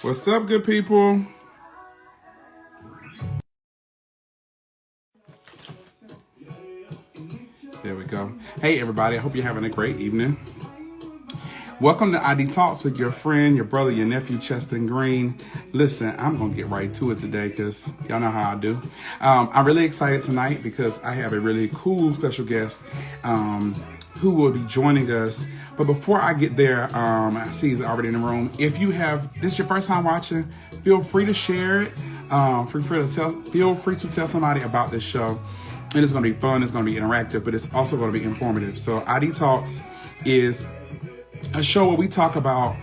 What's up, good people? There we go. Hey, everybody. I hope you're having a great evening. Welcome to ID Talks with your friend, your brother, your nephew, Cheston Green. Listen, I'm going to get right to it today because y'all know how I do. I'm really excited tonight because I have a really cool special guest who will be joining us. But before I get there, I see he's already in the room. If you have, this is your first time watching, feel free to share it. Feel free to tell somebody about this show. And it's going to be fun, it's going to be interactive, but it's also going to be informative. So ID Talks is a show where we talk about,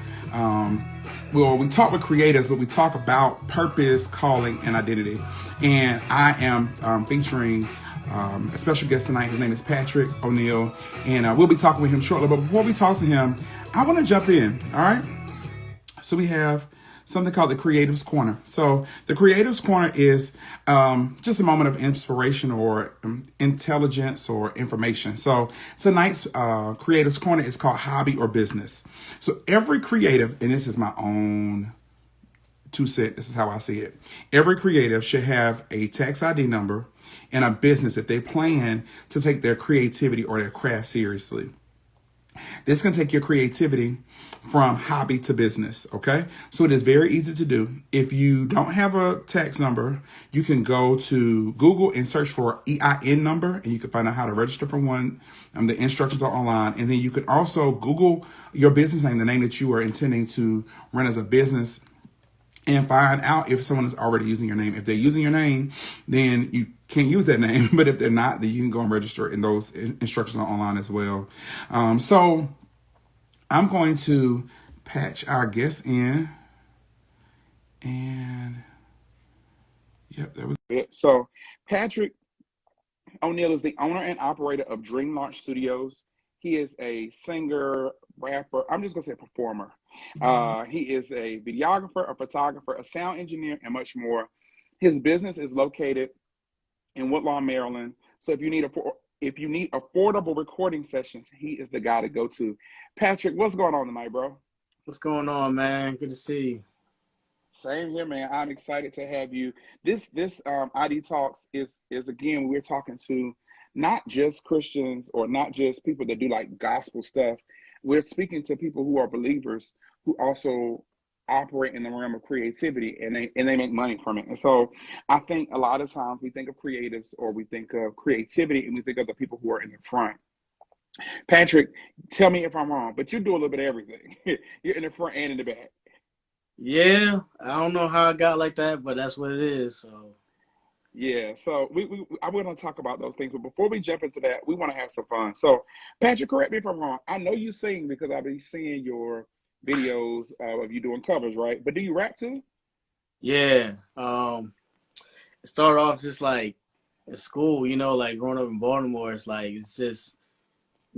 we talk with creators, but we talk about purpose, calling, and identity. And I am featuring a special guest tonight. His name is Patrick O'Neill, and we'll be talking with him shortly. But before we talk to him, I want to jump in, all right? So we have something called the Creatives Corner. So the Creatives Corner is just a moment of inspiration or intelligence or information. So tonight's Creatives Corner is called Hobby or Business. So every creative, and this is my own 2 cents, this is how I see it. Every creative should have a tax ID number and a business if they plan to take their creativity or their craft seriously. This can take your creativity from hobby to business, okay? So it is very easy to do. If you don't have a tax number, you can go to Google and search for EIN number, and you can find out how to register for one. The instructions are online. And then you can also Google your business name, the name that you are intending to run as a business, and find out if someone is already using your name. If they're using your name, then you can't use that name. But if they're not, then you can go and register, and those instructions are online as well. So I'm going to patch our guest in. And yep, there we go. So Patrick O'Neill is the owner and operator of Dream Launch Studios. He is a singer, rapper. I'm just going to say performer. He is a videographer, a photographer, a sound engineer, and much more. His business is located in Woodlawn, Maryland. So if you need affordable recording sessions, he is the guy to go to. Patrick, what's going on tonight, bro? What's going on, man? Good to see you. Same here, man. I'm excited to have you. This ID Talks is again, we're talking to not just Christians or not just people that do like gospel stuff. We're speaking to people who are believers who also operate in the realm of creativity, and they make money from it. And so I think a lot of times we think of creatives or we think of creativity and we think of the people who are in the front. Patrick, tell me if I'm wrong, but you do a little bit of everything. You're in the front and in the back. Yeah, I don't know how I got like that, but that's what it is. So Yeah, so I'm going to talk about those things, but before we jump into that, we want to have some fun. So, Patrick, correct me if I'm wrong. I know you sing because I've been seeing your videos of you doing covers, right? But do you rap too? yeah, it started off just like at school, like growing up in Baltimore. It's just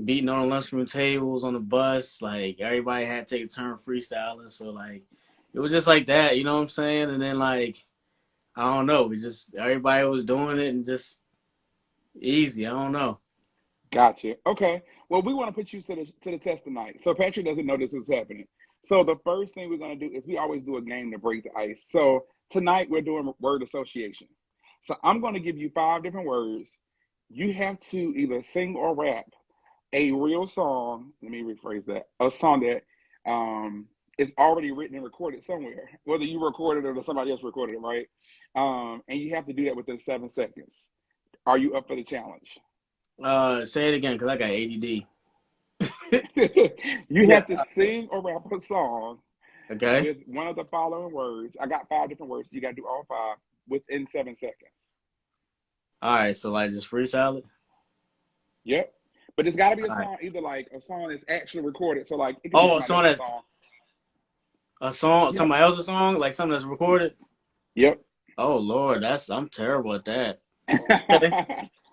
beating on the lunchroom tables on the bus. Like everybody had to take a turn freestyling, so like it was just like that. You know what I'm saying? And then like I don't know, we just everybody was doing it and just easy. I don't know. Gotcha. Okay. Well, we want to put you to the test tonight. So Patrick doesn't know this is happening. So the first thing we're going to do is we always do a game to break the ice. So tonight we're doing word association. So I'm going to give you 5 different words. You have to either sing or rap a real song. Let me rephrase that. A song that is already written and recorded somewhere, whether you recorded it or somebody else recorded it, right? And you have to do that within 7 seconds. Are you up for the challenge? Say it again, because I got ADD. You Yeah. have to sing or rap a song Okay. with one of the following words. I got 5 different words. So you got to do all 5 within 7 seconds. All right. So like just freestyle it. Yep. But it's got to be a All right. song, either like a song that's actually recorded. So like it could be Oh, somebody else's song. a song, Yep. somebody else's song, like something that's recorded. Yep. Oh Lord, I'm terrible at that. Okay.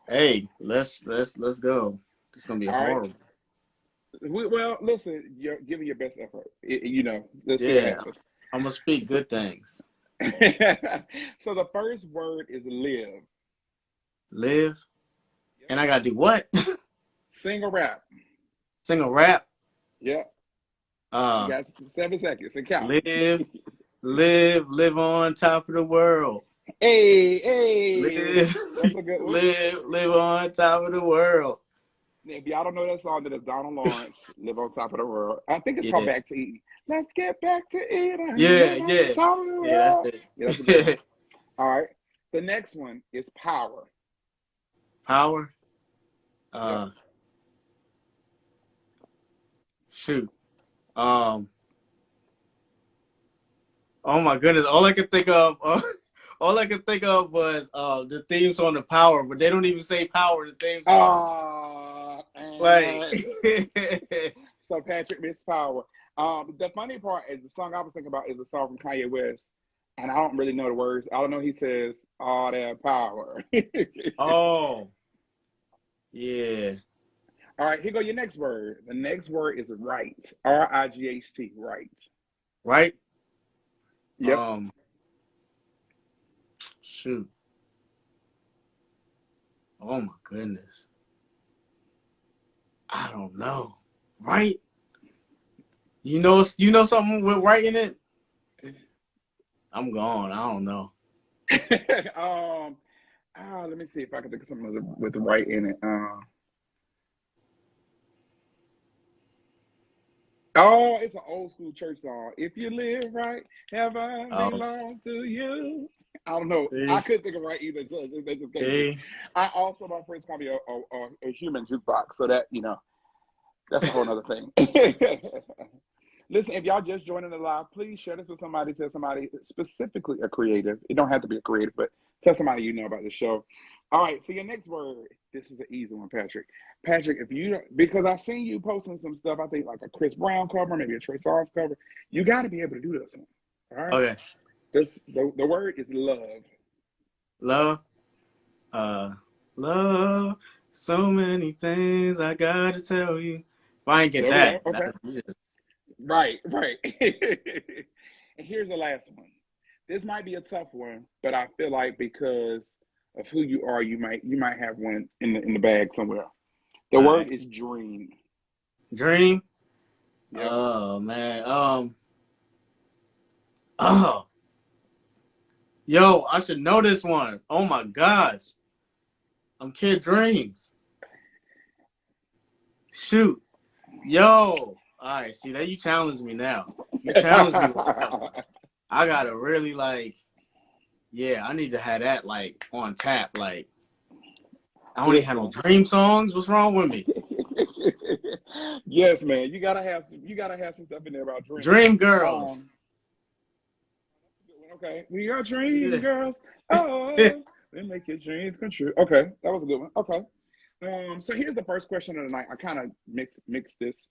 Hey, let's go. It's gonna be All right. horrible. Well, listen, you're giving your best effort. Let's see what Yeah, happens. I'm gonna speak good things. So the first word is live. Live, Yep. and I gotta do what? Sing or rap. Sing a rap. Yep. You Uh, got 7 seconds and count. live, live on top of the world. Hey, Live, that's a good one. live on top of the world. If y'all don't know that song, that is Donald Lawrence, "Live on Top of the World." I think it's called Yeah, "Back to Eden." Let's get back to Eden. yeah, Live on yeah, top of the yeah. That's world. Yeah, that's a good one. it. All right. The next one is "Power." Power. Yep. Shoot. Um. Oh my goodness! All I could think of, all I could think of was the theme song of Power, but they don't even say Power in the theme song. Like, So Patrick missed "Power." The funny part is the song I was thinking about is a song from Kanye West, and I don't really know the words. I don't know. He says all that power. oh, yeah, All right, here go your next word. The next word is right. R-I-G-H-T. Right. right. Yep. Shoot. Oh my goodness. I don't know. Right? You know something with right in it? I'm gone. I don't know. Let me see if I can think of something with the right in it. Oh, it's an old school church song. If you live right, heaven Oh, belongs to you. I don't know. I see, couldn't think of right either. So they just gave me. see. I also, my friends call me a human jukebox. So that, that's a whole other thing. Listen, if y'all just joining the live, please share this with somebody. Tell somebody, specifically a creative. It don't have to be a creative, but tell somebody you know about the show. All right, so your next word, this is an easy one, Patrick. Patrick, if you because I've seen you posting some stuff, I think like a Chris Brown cover, maybe a Trey Songz cover. You got to be able to do this one. All right. Okay. The word is love. Love. Love. So many things I gotta tell you. If I ain't get There we go. that, Okay. Right. And here's the last one. This might be a tough one, but I feel like because of who you are, you might have one in the bag somewhere. The all word right. is dream. Dream. Yep. Oh man. Oh. Yo, I should know this one. Oh my gosh. I'm Kid Dreams. Shoot. Yo. All right. See that you challenged me now. You challenged me with that one. I gotta really yeah, I need to have that like on tap. Like I don't even have no Listen. dream songs. What's wrong with me? Yes, man. You gotta have some stuff in there about dreams. Dream girls. Um, okay. We are dream Yeah. girls. Oh, they make your dreams come true. Okay, that was a good one. Okay. So here's the first question of the night. I kind of missed this,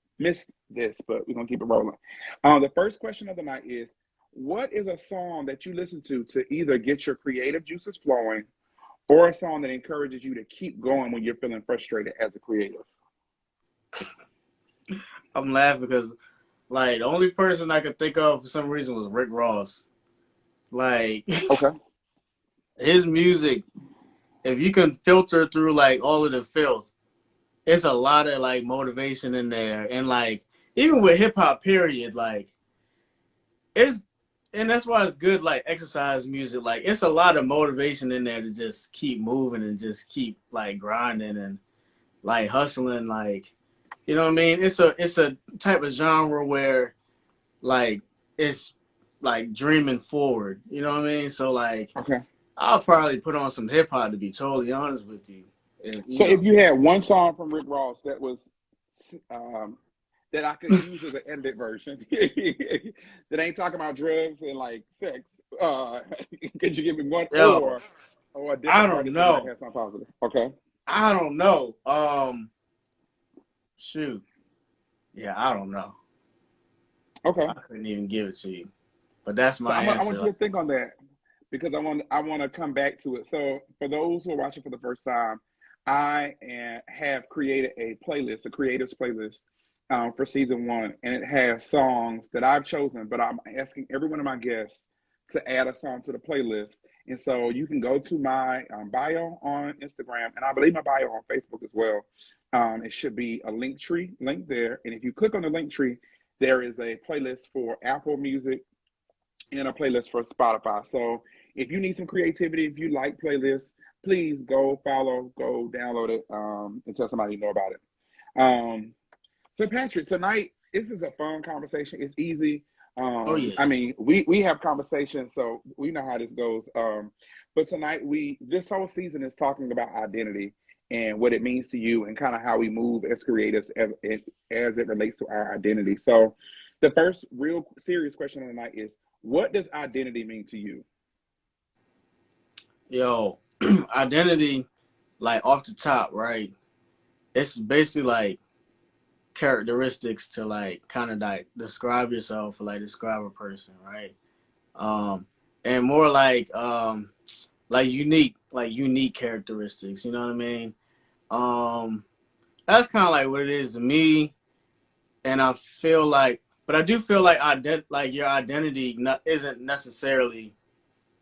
but we're gonna keep it rolling. The first question of the night is, what is a song that you listen to either get your creative juices flowing, or a song that encourages you to keep going when you're feeling frustrated as a creative? I'm laughing because like the only person I could think of for some reason was Rick Ross. Like Okay. his music, if you can filter through like all of the filth, it's a lot of like motivation in there. And like even with hip hop period, like it's and that's why it's good like exercise music. Like it's a lot of motivation in there to just keep moving and just keep like grinding and like hustling. Like you know what I mean? It's a type of genre where like it's like dreaming forward. You know what I mean? So like Okay. I'll probably put on some hip hop to be totally honest with you. If, you So if know. you had one song from Rick Ross that was um, that I could use as an edited version that ain't talking about drugs and like sex, could you give me one Yo, or a I different don't artist that might know. have something positive? Okay. I don't know. Shoot. Yeah, I don't know. Okay. I couldn't even give it to you. But that's So my I want answer. you to think on that because I want to come back to it. So for those who are watching for the first time, have created a playlist, a creatives playlist for season one, and it has songs that I've chosen. But I'm asking every one of my guests to add a song to the playlist, and so you can go to my bio on Instagram, and I believe my bio on Facebook as well. It should be a link tree link there, and if you click on the link tree, there is a playlist for Apple Music, and a playlist for Spotify. So if you need some creativity, if you like playlists, please go follow, go download it, and tell somebody you know about it. So Patrick, tonight this is a fun conversation. It's easy. Oh yeah. I mean, we have conversations, so we know how this goes. But tonight this whole season is talking about identity and what it means to you, and kind of how we move as creatives as it relates to our identity. So, the first real serious question of the night is, what does identity mean to you? Yo, identity, like off the top, right? It's basically like characteristics to like kind of like describe yourself or like describe a person, right? Um, and more like unique characteristics. You know what I mean? Um, that's kind of like what it is to me. And I feel like, but I do feel like like your identity isn't necessarily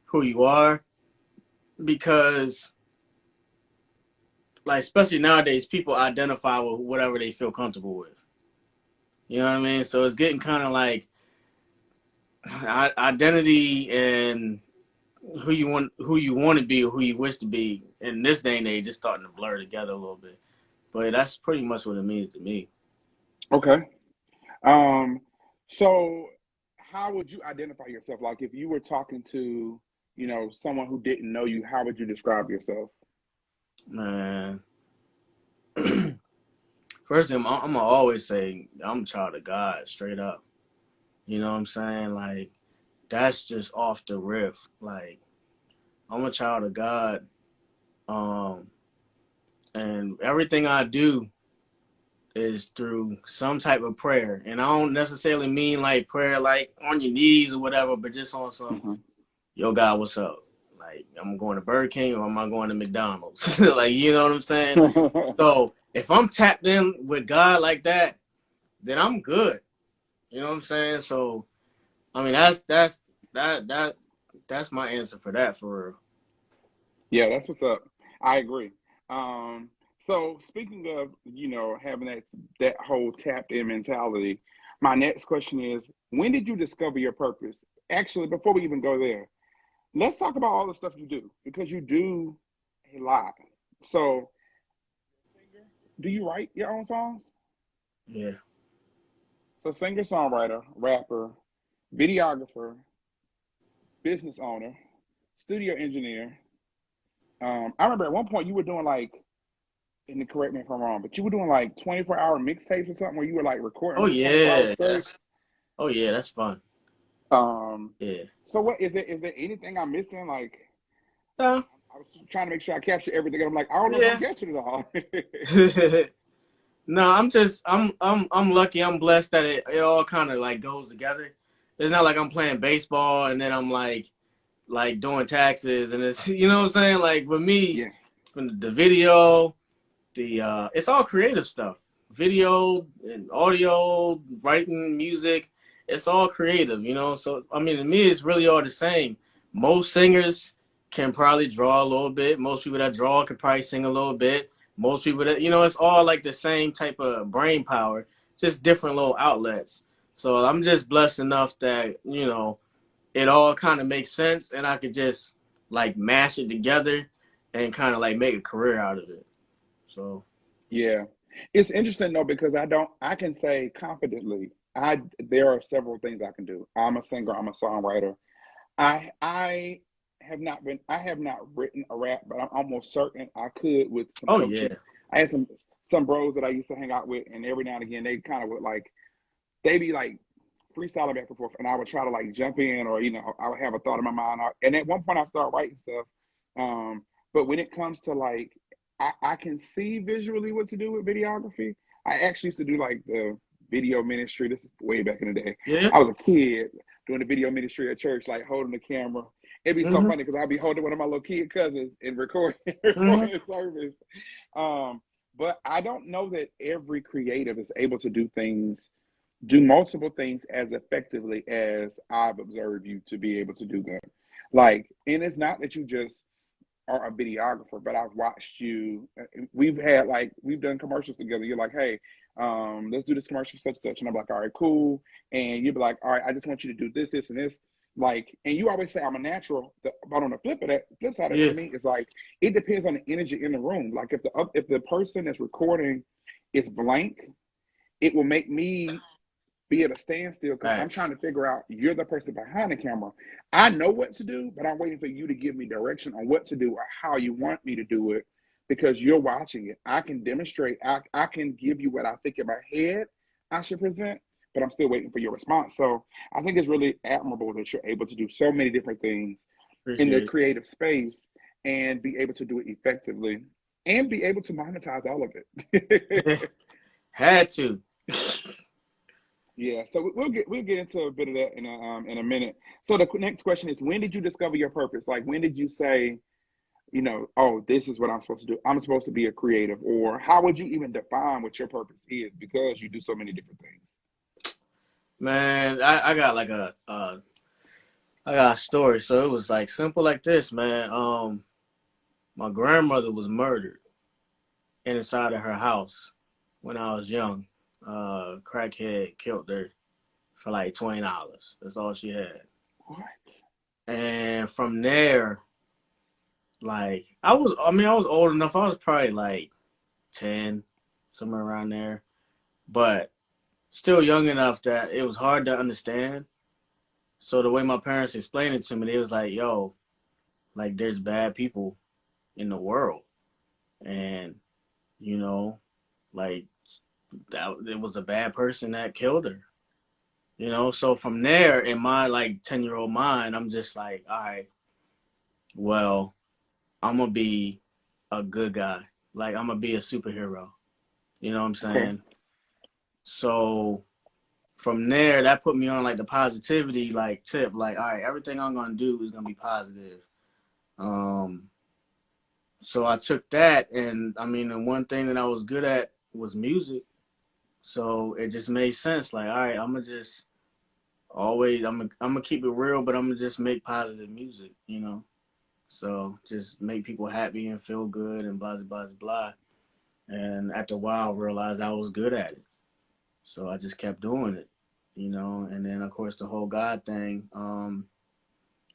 who you are, because like especially nowadays people identify with whatever they feel comfortable with. You know what I mean? So it's getting kind of like identity and who you want to be or who you wish to be in this day and age is starting to blur together a little bit. But that's pretty much what it means to me. Okay. Um, so how would you identify yourself? Like if you were talking to, someone who didn't know you, how would you describe yourself? Man, first thing I'm gonna always say I'm a child of God, straight up. You know what I'm saying? Like that's just off the rip. Like I'm a child of God, um, and everything I do is through some type of prayer. And I don't necessarily mean like prayer like on your knees or whatever, but just on some, Hmm. yo, God, what's up? Like, I'm going to Burger King or am I going to McDonald's? Like, you know what I'm saying? So if I'm tapped in with God like that, then I'm good. You know what I'm saying? So I mean that that that's my answer for that for real. Yeah, that's what's up. I agree. Um, so speaking of, having that whole tapped in mentality, my next question is, when did you discover your purpose? Actually, before we even go there, let's talk about all the stuff you do, because you do a lot. So, do you write your own songs? Yeah. So, singer, songwriter, rapper, videographer, business owner, studio engineer. I remember at one point you were doing like, and correct me if I'm wrong, but you were doing like 24-hour mixtapes or something where you were like Oh recording 24 hours yeah. straight. Oh yeah, that's fun. Um, Yeah. so what is it? Is there anything I'm missing? Like, Uh, I was trying to make sure I capture everything, and I'm like, I don't know if I'm yeah. catching it all. No, I'm lucky. I'm blessed that it all kind of like goes together. It's not like I'm playing baseball and then I'm like doing taxes and it's you know what I'm saying. Like with me, Yeah, from the video, it's all creative stuff. Video and audio, writing, music, it's all creative. You know, so I mean to me, it's really all the same. Most singers can probably draw a little bit. Most people that draw can probably sing a little bit. Most people that it's all like the same type of brain power, just different little outlets. So I'm just blessed enough that it all kind of makes sense, and I could just like mash it together and kind of like make a career out of it. So yeah. It's interesting though, because I can say confidently, there are several things I can do. I'm a singer. I'm a songwriter. I have not written a rap, but I'm almost certain I could with some oh coaching. yeah. I had some bros that I used to hang out with, and every now and again they kind of would like, they be like freestyling back and forth, and I would try to like jump in, or I would have a thought in my mind, and at one point I start writing stuff. Um, but when it comes to like, I can see visually what to do with videography. I actually used to do like the video ministry. This is way back in the day. Yeah. I was a kid doing the video ministry at church, like holding the camera. It'd be so Mhm. funny because I'd be holding one of my little kid cousins and recording Mhm. recording service. Um, but I don't know that every creative is able to do multiple things as effectively as I've observed you to be able to do them. Like, and it's not that you just are a videographer, but I've watched you. We've done commercials together. You're like, hey, let's do this commercial for such and such, and I'm like, all right, cool. And you'd be like, all right, I just want you to do this, this, and this. Like, and you always say I'm a natural, but on the flip side of it, Yeah. to me, it's like it depends on the energy in the room. Like if the person that's recording is blank, it will make me be at a standstill because I'm trying Facts. to figure out you're the person behind the camera. I know what to do, but I'm waiting for you to give me direction on what to do or how you want me to do it because you're watching it. I can demonstrate, I can give you what I think in my head I should present, but I'm still waiting for your response. So I think it's really admirable that you're able to do so many different things in the Appreciate creative space and be able to do it effectively and be able to monetize all of it. it. Had to. Yeah, so we'll get into a bit of that in a minute. So the next question is, when did you discover your purpose? Like, when did you say, oh, this is what I'm supposed to do. I'm supposed to be a creative, or how would you even define what your purpose is? Because you do so many different things. Man, I got like I got a story. So it was like simple like this, man. My grandmother was murdered inside of her house when I was young. Crackhead killed her for like $20. That's all she had. What? And from there, like I was old enough. I was probably like 10, somewhere around there, but still young enough that it was hard to understand. So the way my parents explained it to me, they was like, "Yo, like there's bad people in the world, and you know, like that it was a bad person that killed her." So from there, in my like 10-year-old mind, I'm just like, all right, well, I'm gonna be a good guy. Like I'm gonna be a superhero. You know what I'm Okay. saying? So from there, that put me on like the positivity like tip. Like, all right, everything I'm gonna do is gonna be positive. Um, so I took that, and I mean, the one thing that I was good at was music. So it just made sense. Like, all right, I'm gonna just always, I'm gonna keep it real, but I'm gonna just make positive music. So just make people happy and feel good and blah blah blah blah. And after a while, I realized I was good at it. So I just kept doing it. And then of course the whole God thing.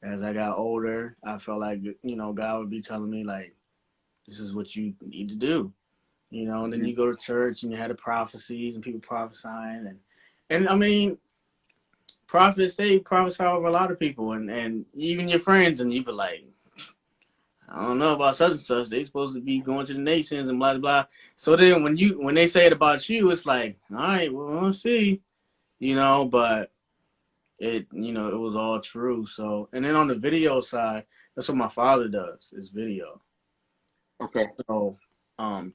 As I got older, I felt like God would be telling me like, this is what you need to do. And then Hmm. you go to church and you had the prophecies and people prophesying and I mean prophets they prophesy over a lot of people and even your friends and you be like, I don't know about such and such. They supposed to be going to the nations and blah blah blah. So then when they say it about you, it's like, all right, well, we'll see. But it was all true. So and then on the video side, that's what my father does is video. Okay. So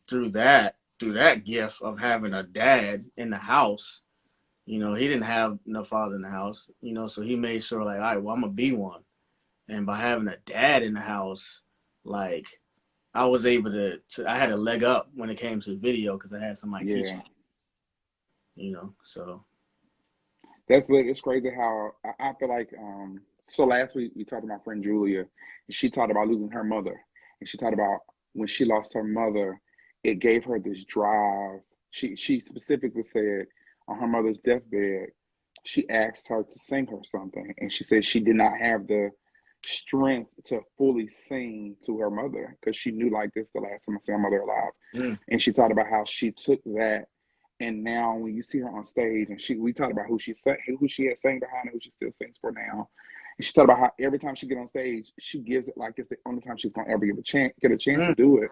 through that gift of having a dad in the house, he didn't have no father in the house, so he made sure like, all right, well, I'm gonna be one. And by having a dad in the house, like I was able to I had a leg up when it came to video because I had somebody teaching Yeah. me. So That's lit. It's crazy how I feel like so last week we talked to my friend Julia and she talked about losing her mother. And she talked about when she lost her mother, it gave her this drive. She specifically said on her mother's deathbed, she asked her to sing her something. And she said she did not have the strength to fully sing to her mother because she knew like this is the last time I see her mother alive. mm, And she talked about how she took that and now when you see her on stage and we talked about who she had sang behind her, who she still sings for now. And she talked about how every time she get on stage, she gives it like it's the only time she's gonna ever get a chance to mm, do it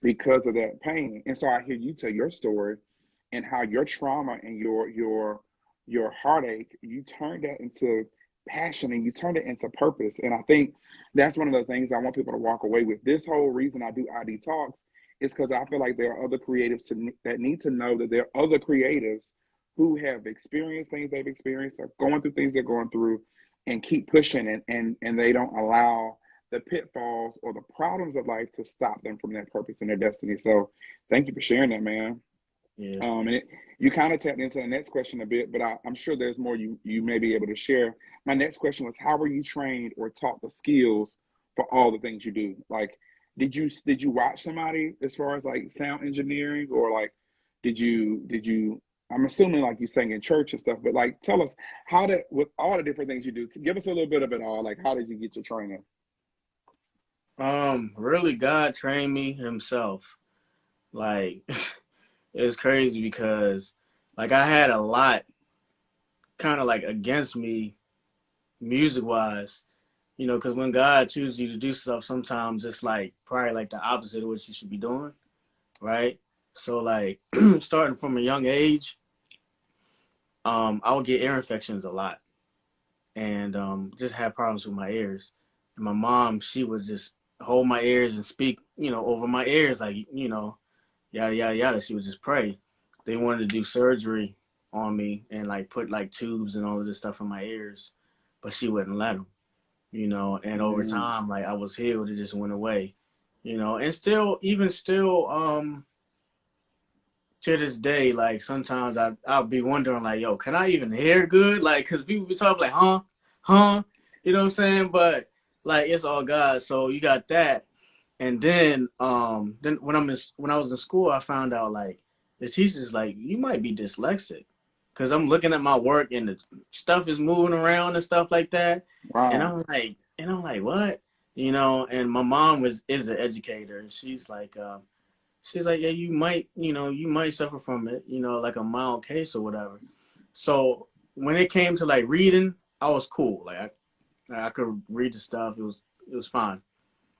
because of that pain. And so I hear you tell your story and how your trauma and your heartache, you turned that into passion and you turned it into purpose. And I think that's one of the things I want people to walk away with. This whole reason I do ID Talks is because I feel like there are other creatives that need to know that there are other creatives who have experienced things they've experienced or going through things they're going through and keep pushing and they don't allow the pitfalls or the problems of life to stop them from their purpose and their destiny. So thank you for sharing that, man. yeah. You kind of tapped into the next question a bit, but I'm sure there's more you may be able to share. My next question was, how were you trained or taught the skills for all the things you do? Like, did you watch somebody as far as like sound engineering, or like did you I'm assuming like you sang in church and stuff, but like tell us how did with all the different things you do, give us a little bit of it all. Like how did you get your training? Really, God trained me Himself. Like, it's crazy because, like, I had a lot kind of like against me music wise, because when God chooses you to do stuff, sometimes it's like probably like the opposite of what you should be doing, right? So like starting from a young age, I would get ear infections a lot, and just had problems with my ears. And my mom, she would just hold my ears and speak, over my ears, like yada yada yada. She would just pray. They wanted to do surgery on me and like put like tubes and all of this stuff in my ears, but she wouldn't let them. And over Mm, time, like I was healed, it just went away, and still, even still, to this day, like sometimes I'll be wondering, like, yo, can I even hear good? Like, cause people be talking like, huh, you know what I'm saying? But like, it's all God. So you got that, and then when I was in school, I found out like the teacher's like, you might be dyslexic, cause I'm looking at my work and the stuff is moving around and stuff like that, and wow. I'm like, what? And my mom is an educator, and she's like, yeah, you might suffer from it, like a mild case or whatever. So when it came to like reading, I was cool. Like I could read the stuff. It was fine.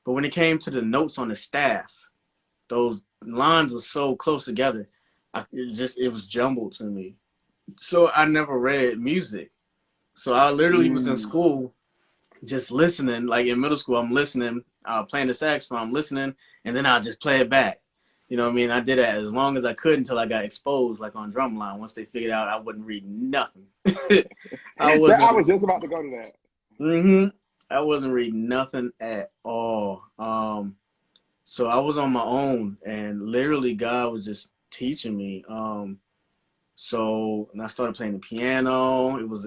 But when it came to the notes on the staff, those lines were so close together. It was jumbled to me. So I never read music. So I literally was in Mm. school just listening. Like in middle school, I'm listening, playing the saxophone, I'm listening, and then I'll just play it back. You know what I mean? I did that as long as I could until I got exposed, like on drumline. Once they figured out I wouldn't read nothing, I I wasn't. was just about to go to that. hmm I wasn't reading nothing at all. So I was on my own, and literally God was just teaching me. So and I started playing the piano. It was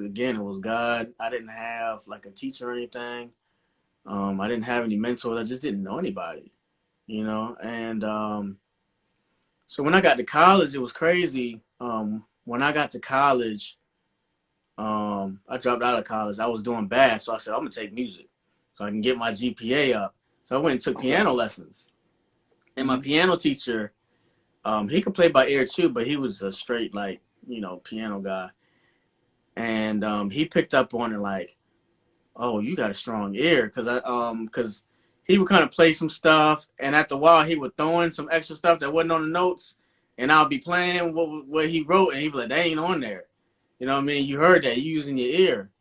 God. I didn't have like a teacher or anything. I didn't have any mentors. I just didn't know anybody. And so when I got to college, it was crazy. When I got to college, I dropped out of college. I was doing bad, so I said I'm gonna take music so I can get my GPA up. So I went and took Okay. piano lessons. And my Hmm. piano teacher, he could play by ear too, but he was a straight like piano guy. And he picked up on it like, oh, you got a strong ear, because he would kind of play some stuff, and after a while he would throw in some extra stuff that wasn't on the notes, and I'll be playing what he wrote, and he'd be like, that ain't on there. You know what I mean? You heard that, you using your ear.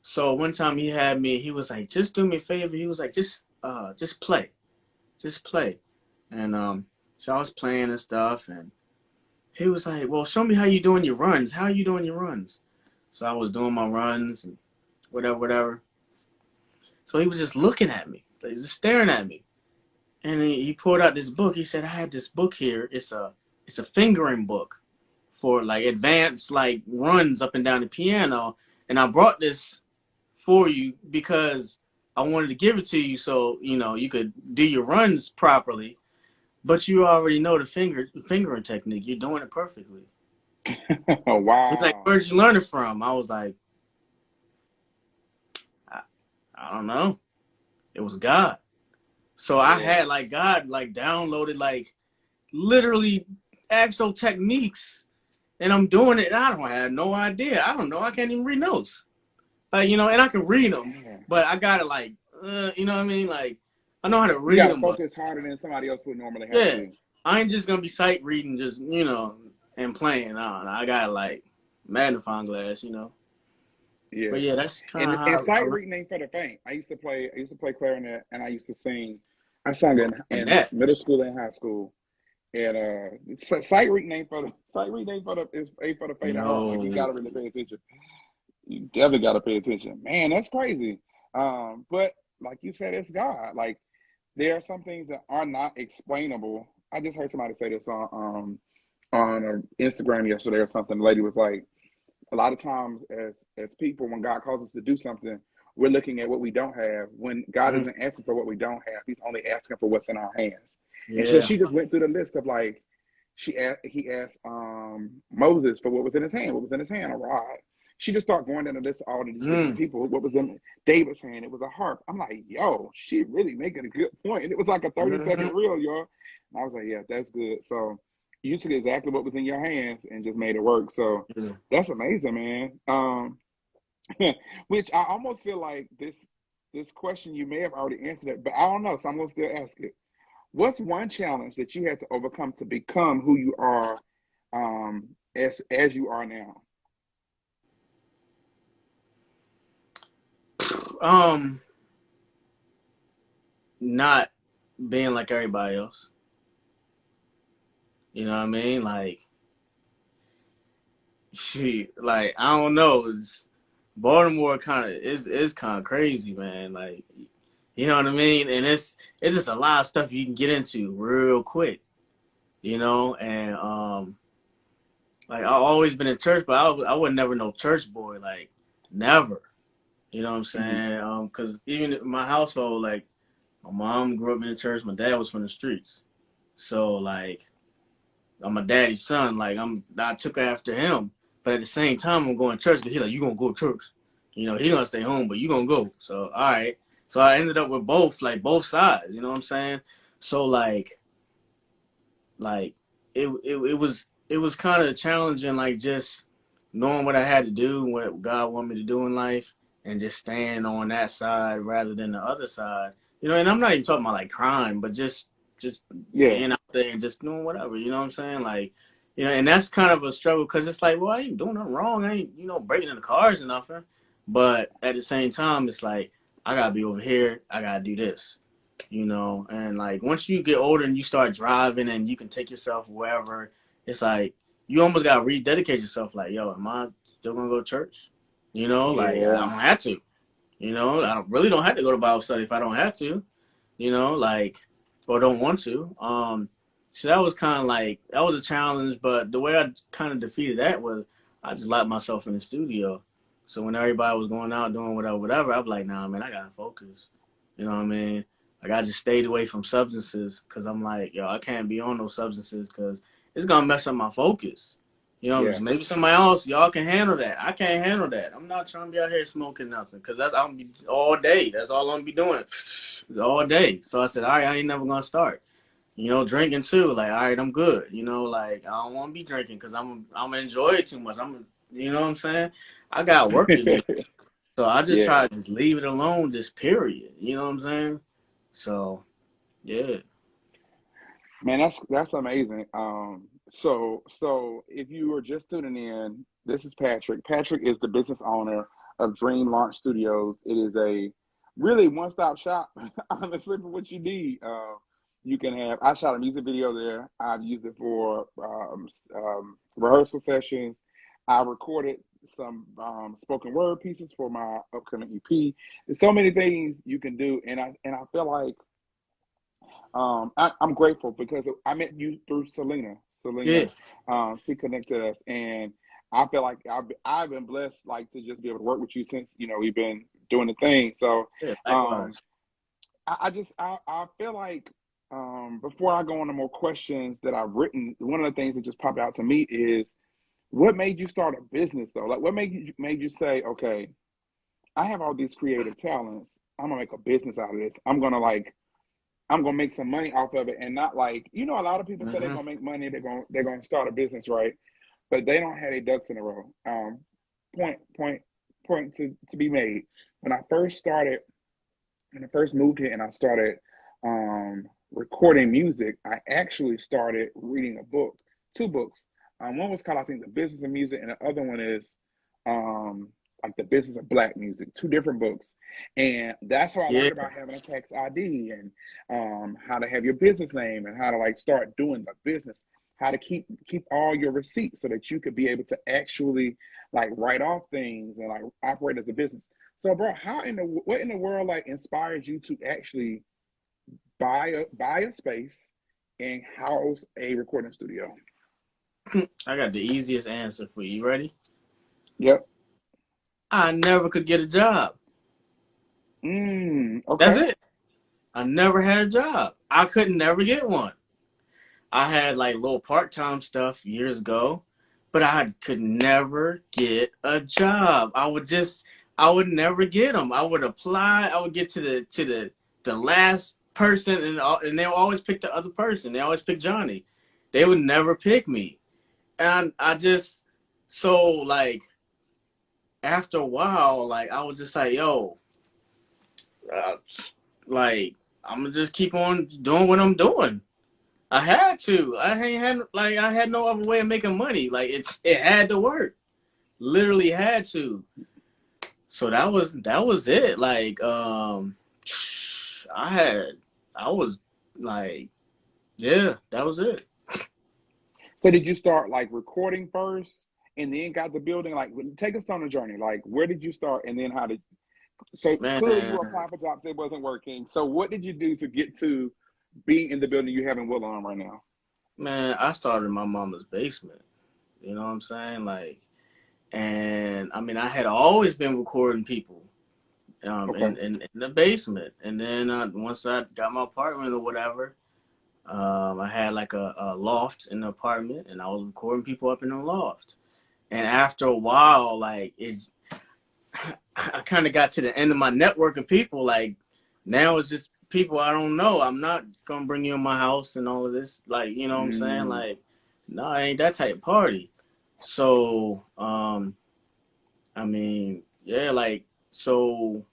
So one time he had me, he was like, just do me a favor. He was like, just play, just play, and so I was playing and stuff, and he was like, well, show me how you doing your runs. How are you doing your runs? So I was doing my runs and whatever, whatever. So he was just looking at me, he was just staring at me, and he pulled out this book. He said, "I had this book here. It's a fingering book for like advanced like runs up and down the piano, and I brought this for you because I wanted to give it to you so you could do your runs properly. But you already know the fingering technique. You're doing it perfectly." He's like, Wow. "Where'd you learn it from?" I was like, I, I don't know. It was God. So I Yeah. had like God like downloaded like literally actual techniques, and I'm doing it. And I don't have no idea. I don't know. I can't even read notes. Like and I can read them, Man. but I gotta like, you know what I mean? Like I know how to You read got to them, but focus harder than somebody else would normally have yeah, to. I ain't just gonna be sight reading just and playing. I got like magnifying glass. But Yes. yeah, that's kind of And how I sight learned reading ain't for the faint. I used to play clarinet and I used to sing. I sung in that. middle school and high school. And sight reading ain't for the faint of heart. Like you No, gotta really pay attention. You definitely gotta pay attention. Man, that's crazy. But like you said, it's God. Like there are some things that are not explainable. I just heard somebody say this on Instagram yesterday or something. The lady was like, a lot of times as people, when God calls us to do something, we're looking at what we don't have. When God Mhm. isn't asking for what we don't have, He's only asking for what's in our hands. And so Yeah, she just went through the list of like, he asked Moses for what was in his hand. What was in his hand? A rod. She just started going down the list of all of these different Mm. people. What was in David's hand? It was a harp. I'm like, yo, she really making a good point. And it was like a 30-second Mm-hmm. reel, y'all. And I was like, yeah, that's good. So you took exactly what was in your hands and just made it work. So Yeah. that's amazing, man. Which I almost feel like this question you may have already answered it, but I don't know, so I'm gonna still ask it. What's one challenge that you had to overcome to become who you are, as you are now? Um, not being like everybody else. You know what I mean? Like, shit. Like, I don't know. Baltimore kind of is kind of crazy, man. Like, you know what I mean? And it's just a lot of stuff you can get into real quick. You know, and like I've always been in church, but I was never no church boy. Like, never. You know what I'm Mm-hmm. saying? Because even in my household, like my mom grew up in the church, my dad was from the streets. So like I'm a daddy's son. Like I took after him, but at the same time I'm going to church because he's like, you gonna go to church. You know, he gonna stay home, but you gonna go. So all right. So I ended up with both sides. You know what I'm saying? So like it was kind of challenging, like just knowing what I had to do, what God wanted me to do in life, and just staying on that side rather than the other side. You know, and I'm not even talking about like crime, but just Yeah, being out there and just doing whatever. You know what I'm saying? Like, you know, and that's kind of a struggle because it's like, well, I ain't doing nothing wrong. I ain't breaking in the cars or nothing. But at the same time, it's like I gotta be over here. I gotta do this, and like once you get older and you start driving and you can take yourself wherever, it's like you almost gotta rededicate yourself. Like, yo, am I still gonna go to church? Like I yeah, don't have to. I really don't have to go to Bible study if I don't have to. Like, or don't want to. So that was kind of like that was a challenge, but the way I kind of defeated that was I just locked myself in the studio. So when everybody was going out doing whatever, I was like, nah, man, I gotta focus. You know what I mean? Like I just stayed away from substances because I'm like, yo, I can't be on those substances because it's gonna mess up my focus. yeah. Maybe somebody else, y'all can handle that. I can't handle that. I'm not trying to be out here smoking nothing because I'm gonna be all day. That's all I'm gonna be doing all day. So I said, all right, I ain't never gonna start. Drinking too. Like, all right, I'm good. Like I don't want to be drinking because I'm gonna enjoy it too much. You know what I'm saying? I got work to do, so I just Yeah, try to just leave it alone. Just period. You know what I'm saying? So yeah, man, that's amazing. So if you were just tuning in, this is Patrick. Patrick is the business owner of Dream Launch Studios. It is a really one-stop shop, honestly, for what you need. You can have. I shot a music video there. I've used it for rehearsal sessions. I recorded some spoken word pieces for my upcoming EP. There's so many things you can do, and I feel like I'm grateful because I met you through Selena. yeah, Selena, she connected us, and I feel like I've been blessed, like to just be able to work with you since we've been doing the thing. So, yeah. um, Likewise. I feel like before I go on to more questions that I've written, one of the things that just popped out to me is what made you start a business though? Like, what made you say, okay, I have all these creative talents. I'm gonna make a business out of this. I'm gonna make some money off of it, and not like a lot of people say they're Hmm. gonna make money, they're gonna start a business, right? But they don't have their ducks in a row. Point point point to be made. When I first started, when I first moved here, and I started recording music, I actually started reading a book, two books. One was called, I think, The Business of Music, and the other one is um, like The Business of Black Music. Two different books, and that's how I Yeah, learned about having a tax ID and how to have your business name and how to like start doing the business, how to keep all your receipts so that you could be able to actually like write off things and like operate as a business. So, bro, what in the world like inspires you to actually buy a space and house a recording studio? I got the easiest answer for you. You ready? Yep. I never could get a job. That's Okay. it. I never had a job. I could never get one. I had like little part-time stuff years ago, but I could never get a job. I would never get them. I would apply. I would get to the last person, and they'll always pick the other person. They always pick Johnny. They would never pick me, and I just so like after a while, like I was just like, yo, uh, like I'm gonna just keep on doing what I'm doing. I had to. I had no other way of making money. Like it had to work. Literally had to. So that was it. Like I was like, yeah, that was it. So did you start like recording first and then got the building? Like, take us on the journey. Like, where did you start and then how did? So clearly you Man, were applying for jobs, it wasn't working. So what did you do to get to being in the building you have in Woodlawn right now? man, I started in my mama's basement. You know what I'm saying? Like, and I mean, I had always been recording people Okay. in the basement. And then once I got my apartment or whatever, I had like a loft in the apartment, and I was recording people up in the loft. And after a while, like I kind of got to the end of my network of people. Like now it's just people I don't know. I'm not gonna bring you in my house and all of this. Like you know what I'm saying? Mm, Like no, I ain't that type of party. So I mean, yeah, like so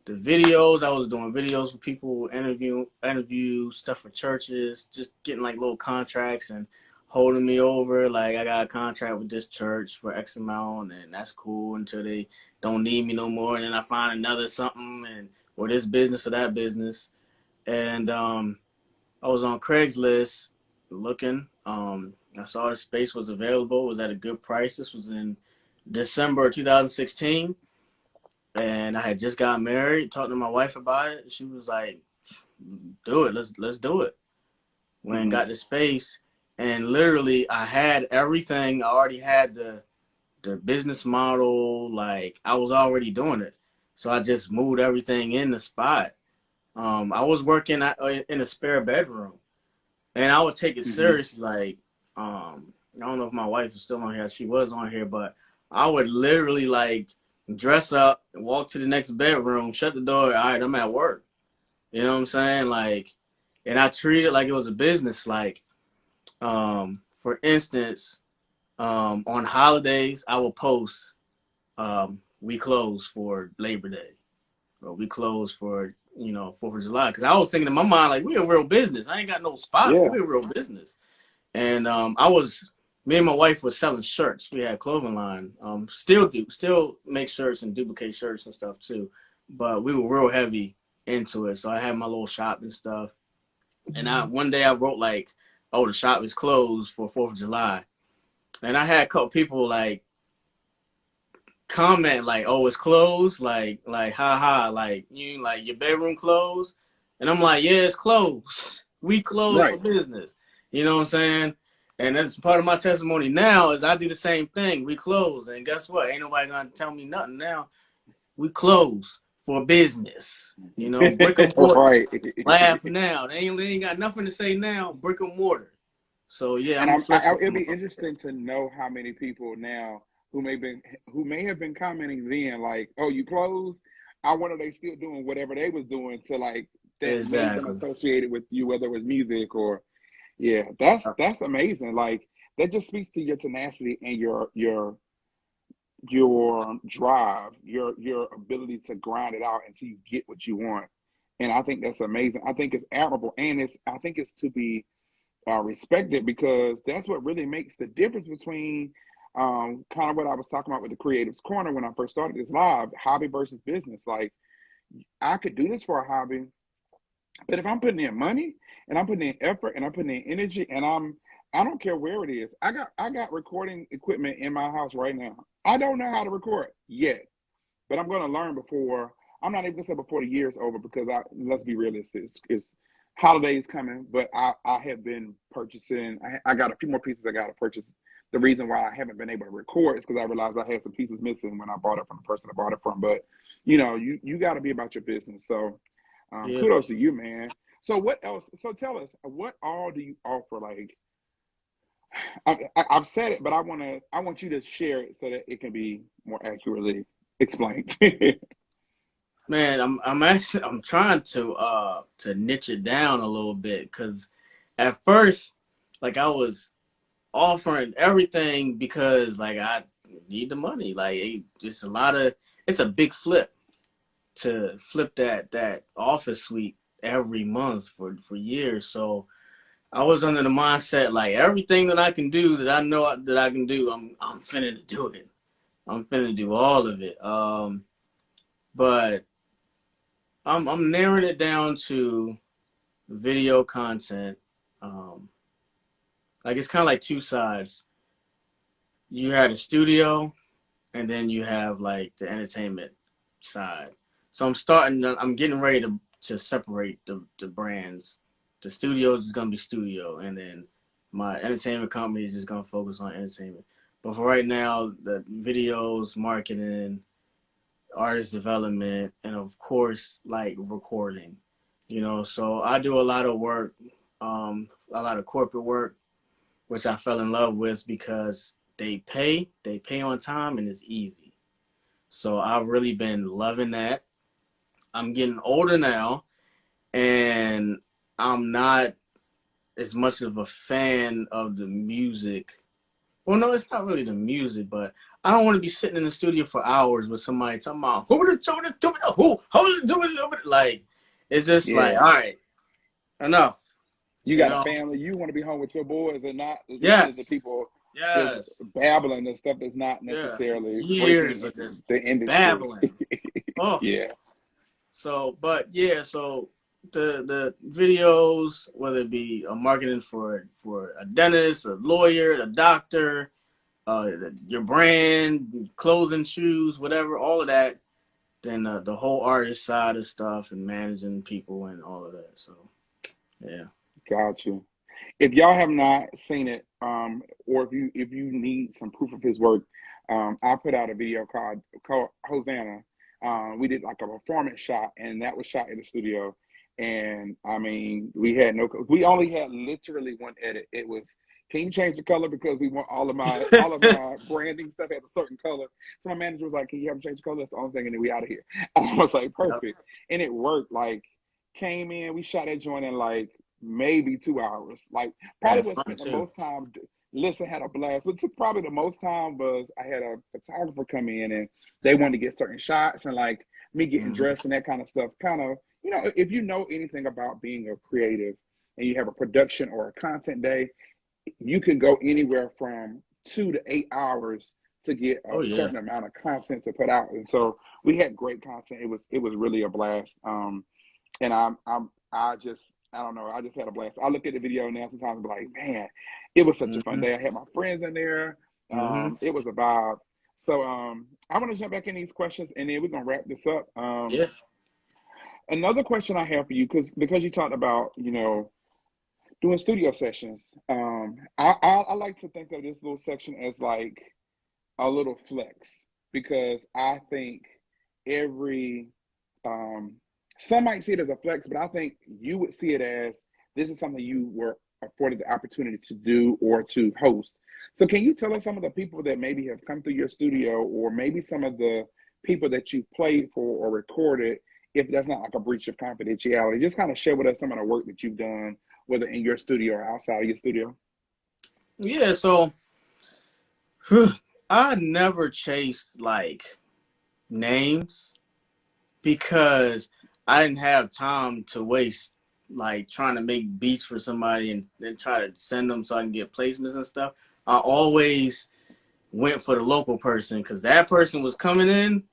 the videos I was doing videos for people, interview stuff for churches, just getting like little contracts and holding me over. Like I got a contract with this church for X amount, and that's cool until they don't need me no more. And then I find another something, and or this business or that business. And I was on Craigslist looking. I saw the space was available. It was at a good price. This was in December 2016, and I had just got married. Talked to my wife about it. She was like, "Do it. Let's do it." When I mm-hmm. got the space, and literally, I had everything. I already had the business model. Like I was already doing it, so I just moved everything in the spot. I was working in a spare bedroom, and I would take it Mm-hmm. seriously. Like, I don't know if my wife is still on here. She was on here, but I would literally like dress up and walk to the next bedroom, shut the door. All right, I'm at work. You know what I'm saying? Like, and I treat it like it was a business. Like, for instance, on holidays, I will post, we close for Labor Day, or we close for 4th of July. Because I was thinking in my mind like we a real business. I ain't got no spot, but Yeah. we a real business. And me and my wife was selling shirts. We had a clothing line. Still make shirts and duplicate shirts and stuff too. But we were real heavy into it. So I had my little shop and stuff. And one day I wrote like, "Oh, the shop is closed for 4th of July." And I had a couple people like comment like, "Oh, it's closed." Like, haha, like you like your bedroom closed. And I'm like, "Yeah, it's closed. We closed for Right. business." You know what I'm saying? And that's part of my testimony now is I do the same thing. We close. And guess what? Ain't nobody gonna tell me nothing now. We close for business. Brick and mortar. Right. Laugh now. They ain't got nothing to say now. Brick and mortar. So yeah, And I'm flexible. it'd be interesting to know how many people now who may have been commenting then, like, "Oh, you closed." I wonder they still doing whatever they was doing to like that made them Exactly. associated with you, whether it was music or yeah. That's amazing. Like that just speaks to your tenacity and your drive, your ability to grind it out until you get what you want. And I think that's amazing. I think it's admirable, and I think it's to be respected because that's what really makes the difference between kind of what I was talking about with the Creatives Corner when I first started this live, hobby versus business. Like I could do this for a hobby, but if I'm putting in money and I'm putting in effort and I'm putting in energy and I don't care where it is. I got recording equipment in my house right now. I don't know how to record yet, but I'm going to learn before. I'm not even going to say before the year's over because let's be realistic. It's holidays coming, but I have been purchasing. I got a few more pieces I got to purchase. The reason why I haven't been able to record is because I realized I had some pieces missing when I bought it from the person I bought it from. But you got to be about your business. So Yeah. kudos to you, man. So what else? So tell us, what all do you offer? Like, I've said it, but I want you to share it so that it can be more accurately explained. Man, I'm trying to niche it down a little bit because at first, like I was offering everything because like I need the money. Like it's a lot of it's a big flip to flip that office suite every month for years. So I was under the mindset like everything that I can do that I know that I can do, I'm finna to do it. I'm finna do all of it. But I'm narrowing it down to video content. Um, like it's kind of like two sides. You had a studio, and then you have like the entertainment side. So I'm getting ready to separate the brands. The studios is gonna be studio, and then my entertainment company is just gonna focus on entertainment. But for right now, the videos, marketing, artist development, and of course, like recording. So I do a lot of work, a lot of corporate work, which I fell in love with because they pay on time, and it's easy. So I've really been loving that. I'm getting older now, and I'm not as much of a fan of the music. Well, no, it's not really the music, but I don't want to be sitting in the studio for hours with somebody talking about like it's just like, Yeah. all right, enough. You You got a know? family. You want to be home with your boys and not listening to Yes. people just Yes. babbling and stuff that's not Yeah. necessarily Years breaking of just the industry. babbling. Oh. Yeah. So, but yeah, so the videos, whether it be a marketing for a dentist, a lawyer, a doctor, your brand, clothing, shoes, whatever, all of that. Then the whole artist side of stuff and managing people and all of that. So yeah. Got you. If y'all have not seen it, or if you need some proof of his work, I put out a video called Hosanna. We did like a performance shot, and that was shot in the studio. And I mean, we only had literally one edit. It was, can you change the color because we want all of my branding stuff had a certain color. So my manager was like, can you have them change the color? That's the only thing, and then we out of here. I was like, Yep. perfect, and it worked. Like, came in, we shot that joint in like maybe 2 hours. Like, probably Yeah, what fun spent the too. most time. Listen, had a blast. What took probably the most time was I had a photographer come in and they wanted to get certain shots, and like me getting Hmm. dressed and that kind of stuff. Kind of, if you know anything about being a creative and you have a production or a content day, you can go anywhere from 2 to 8 hours to get Oh a yeah. certain amount of content to put out. And so we had great content. It was really a blast. And I don't know, I just had a blast. I look at the video now sometimes and be like, man, it was such a fun Hmm. day. I had my friends in there. Hmm. It was a vibe. So I'm gonna jump back in these questions and then we're gonna wrap this up. Yeah. Another question I have for you, because you talked about, doing studio sessions. I like to think of this little section as like a little flex, because I think every um, some might see it as a flex, but I think you would see it as this is something you were afforded the opportunity to do or to host. So can you tell us some of the people that maybe have come through your studio, or maybe some of the people that you played for or recorded, if that's not like a breach of confidentiality? Just kind of share with us some of the work that you've done, whether in your studio or outside of your studio. Yeah. So I never chased like names because I didn't have time to waste like trying to make beats for somebody and then try to send them so I can get placements and stuff. I always went for the local person because that person was coming in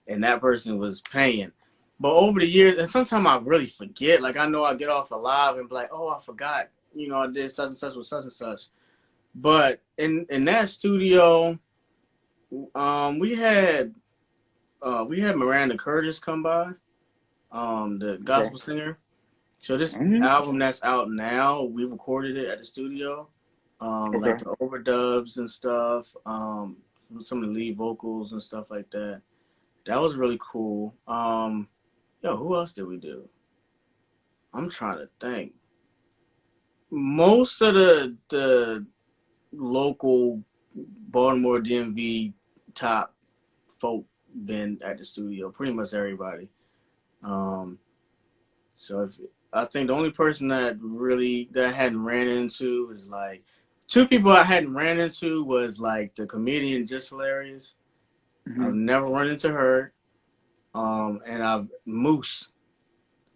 and that person was paying. But over the years, and sometimes I really forget. Like I know I get off a live and be like, "Oh, I forgot. I did such and such with such and such." But in that studio, we had Miranda Curtis come by, the Okay. gospel singer. So this Hmm. album that's out now, we recorded it at the studio, like Okay. the overdubs and stuff, some of the lead vocals and stuff like that. That was really cool. Who else did we do? I'm trying to think. Most of the local Baltimore DMV top folk been at the studio. Pretty much everybody. Um, so if I think the only person that I hadn't ran into is like two people I hadn't ran into was like the comedian Just Hilarious. I've Hmm. never run into her. And I've Moose.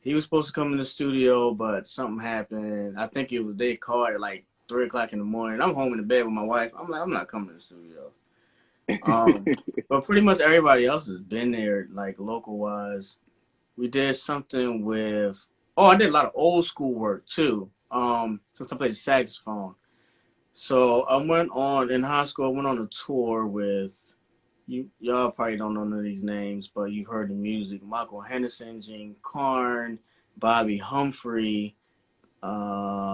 He was supposed to come in the studio, but something happened. I think it was they called at like 3 o'clock in the morning. I'm home in the bed with my wife. I'm like, I'm not coming to the studio. Um, but pretty much everybody else has been there, like local wise. We did something with. Oh, I did a lot of old school work too. Since I played saxophone, so I went on in high school. I went on a tour with y'all probably don't know none of these names, but you've heard the music. Michael Henderson, Gene Carn, Bobby Humphrey,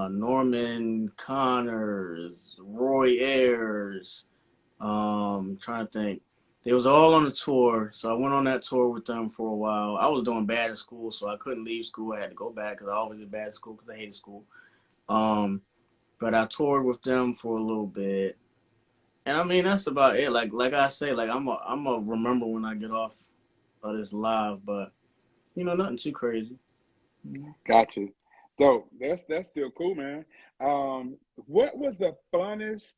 Norman Connors, Roy Ayers. Trying to think. They was all on the tour, so I went on that tour with them for a while. I was doing bad in school, so I couldn't leave school. I had to go back because I always did bad in school because I hated school. Um, but I toured with them for a little bit. And I mean that's about it. Like I say, like I'm a remember when I get off of this live, but nothing too crazy. Gotcha. So that's still cool, man. What was the funnest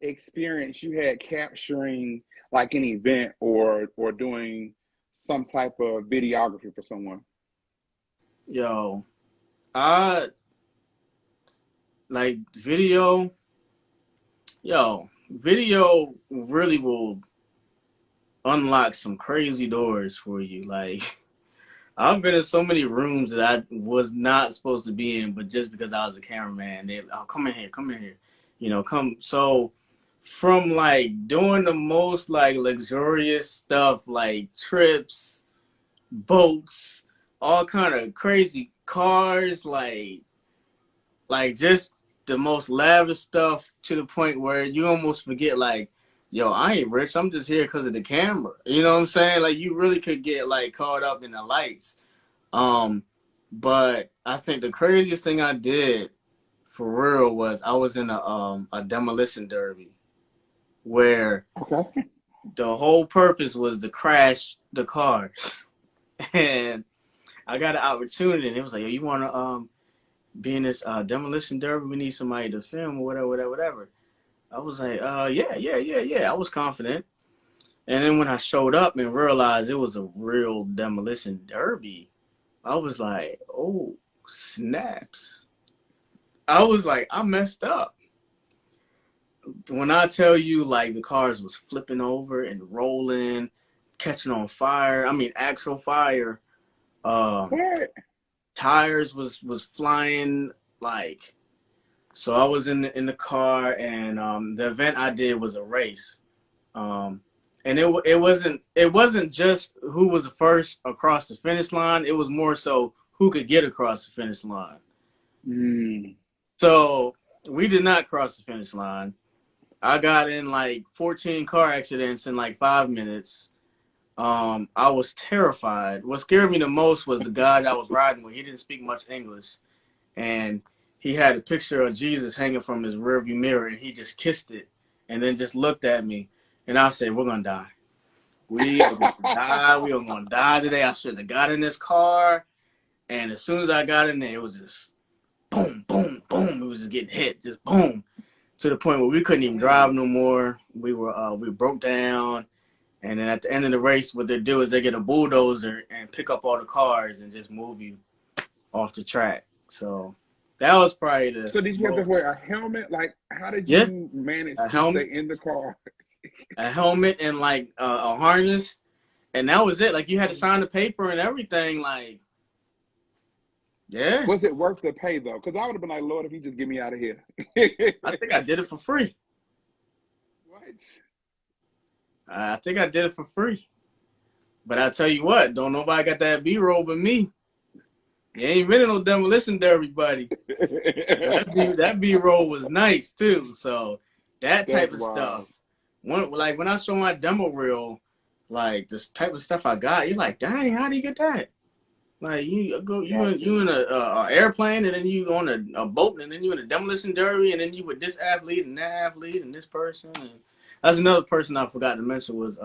experience you had capturing like an event or doing some type of videography for someone? Yo, I like video. Yo, video really will unlock some crazy doors for you. Like I've been in so many rooms that I was not supposed to be in, but just because I was a cameraman, they come in here, come in here, come. So from like doing the most like luxurious stuff, like trips, boats, all kind of crazy cars, like just the most lavish stuff to the point where you almost forget like, yo, I ain't rich. I'm just here because of the camera. You know what I'm saying? Like you really could get like caught up in the lights. Um, but I think the craziest thing I did for real was I was in a demolition derby where Okay. the whole purpose was to crash the cars. And I got an opportunity and it was like, yo, you wanna be in this demolition derby? We need somebody to film or whatever. I was like, yeah. I was confident. And then when I showed up and realized it was a real demolition derby, I was like, oh, snaps. I was like, I messed up. When I tell you, like, the cars was flipping over and rolling, catching on fire. I mean, actual fire. Um, What? Tires was flying, like. So I was in the car, and the event I did was a race. Um, and it wasn't just who was the first across the finish line. It was more so who could get across the finish line. Mm. So we did not cross the finish line. I got in like 14 car accidents in like 5 minutes. I was terrified. What scared me the most was the guy that I was riding with. He didn't speak much English, and he had a picture of Jesus hanging from his rearview mirror, and he just kissed it, and then just looked at me, and I said, "We're gonna die. We are gonna die. We are gonna die today. I shouldn't have got in this car." And as soon as I got in there, it was just boom, boom, boom. It was just getting hit, just boom, to the point where we couldn't even drive no more. We broke down, and then at the end of the race, what they do is they get a bulldozer and pick up all the cars and just move you off the track. So that was probably the So did you have to most. wear a helmet? Like, how did Yeah, you manage a to helmet, stay in the car? and like a harness, and that was it. Like you had to sign the paper and everything. Like, yeah, Was it worth the pay though? Because I would have been like, Lord, if you just get me out of here. I think I did it for free. What? I think I did it for free. But I tell you what, don't nobody got that B-roll but me. You ain't been in no demolition derby, buddy. That B-roll was nice too. So that type That's of stuff. wild. When I show my demo reel, like this type of stuff I got, you're like, dang, how do you get that? Like you go, Gotcha. you in a airplane, and then you on a boat, and then you in a demolition derby, and then you with this athlete and that athlete and this person. And that's another person I forgot to mention was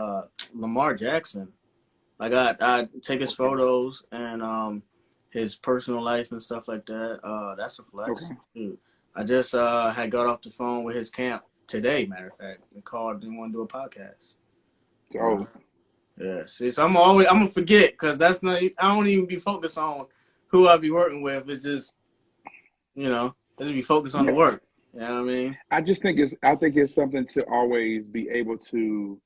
Lamar Jackson. Like I take his Okay. photos and his personal life and stuff like that. That's a flex. Okay. Shoot. I just had got off the phone with his camp today. Matter of fact, and called didn't want to do a podcast. You know. So Yeah. See, so I'm gonna forget because that's not. I don't even be focused on who I be working with. It's just I just be focused on the yeah, work. You know what I mean? I think it's something to always be able to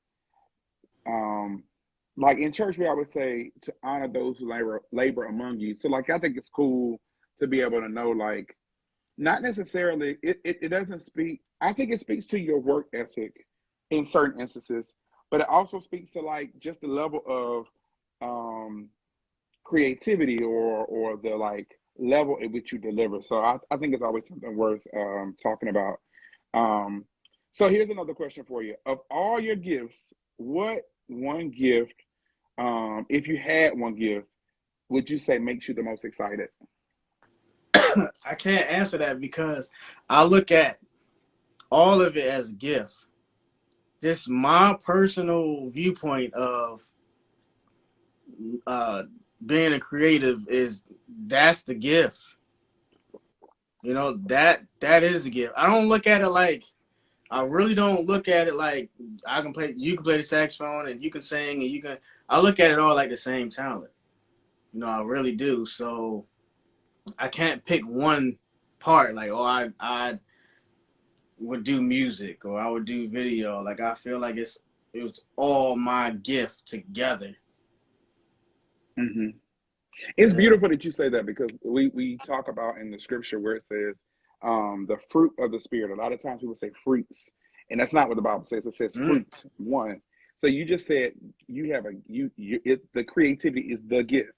um like in church we always say to honor those who labor among you. So like I think it's cool to be able to know like not necessarily it doesn't speak I think it speaks to your work ethic in certain instances, but it also speaks to like just the level of um creativity or the like level at which you deliver. So I think it's always something worth talking about. Um, so here's another question for you. Of all your gifts, what one gift, if you had one gift, would you say makes you the most excited? I can't answer that because I look at all of it as a gift. Just my personal viewpoint of uh, being a creative is that's the gift. That is a gift. I don't look at it like I really don't look at it like you can play the saxophone and you can sing and you can I look at it all like the same talent. I really do. So I can't pick one part like I would do music or I would do video. Like I feel like it was all my gift together. Hmm. It's Yeah. beautiful that you say that because we talk about in the scripture where it says the fruit of the spirit. A lot of times people say fruits, and that's not what the Bible says. It says Mm. fruits one. So you just said you have the creativity is the gift.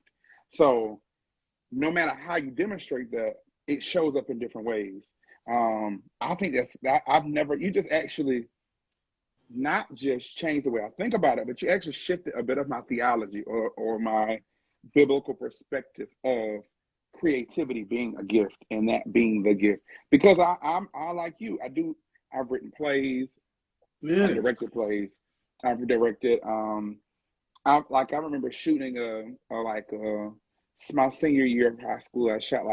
So no matter how you demonstrate that, it shows up in different ways. I think I've never you just actually not just changed the way I think about it, but you actually shifted a bit of my theology or my biblical perspective of creativity being a gift and that being the gift. Because I like you. I've written plays, I've Yeah. directed plays, I've directed I remember shooting my senior year of high school. I shot